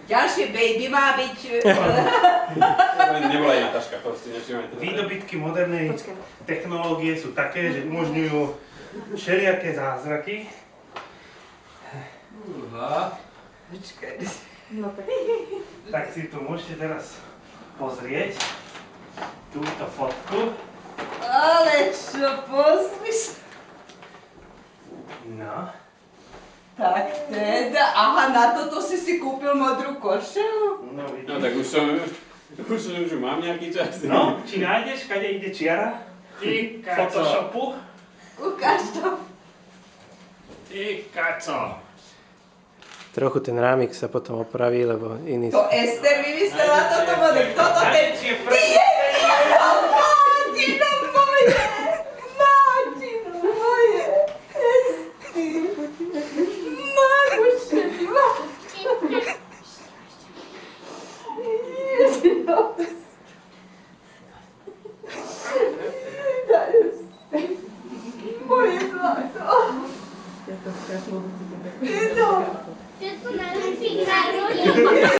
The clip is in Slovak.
Ďalšie baby má byť. Nebola iná taška, proste nevšimajte. Výdobytky modernej technológie sú také, že umožňujú všelijaké zázraky. Počkaj. Tak si tu môžete teraz pozrieť túto fotku. Ale čo, pozriš? No. Tak teda, aha, na toto si kúpil modrú košelu? No vidíš. No tak už mám nejaký čas. No, či nájdeš, kade ide čiara? Ty Photoshopu? Ukáž to. Ty kaco. Trochu ten rámik sa potom opraví, lebo iný... To Ester vymyslela toto model. Toto ten... Najväčšie Mátino moje! Mátino moje! Ester! Maruše, moje zlato! Tylko na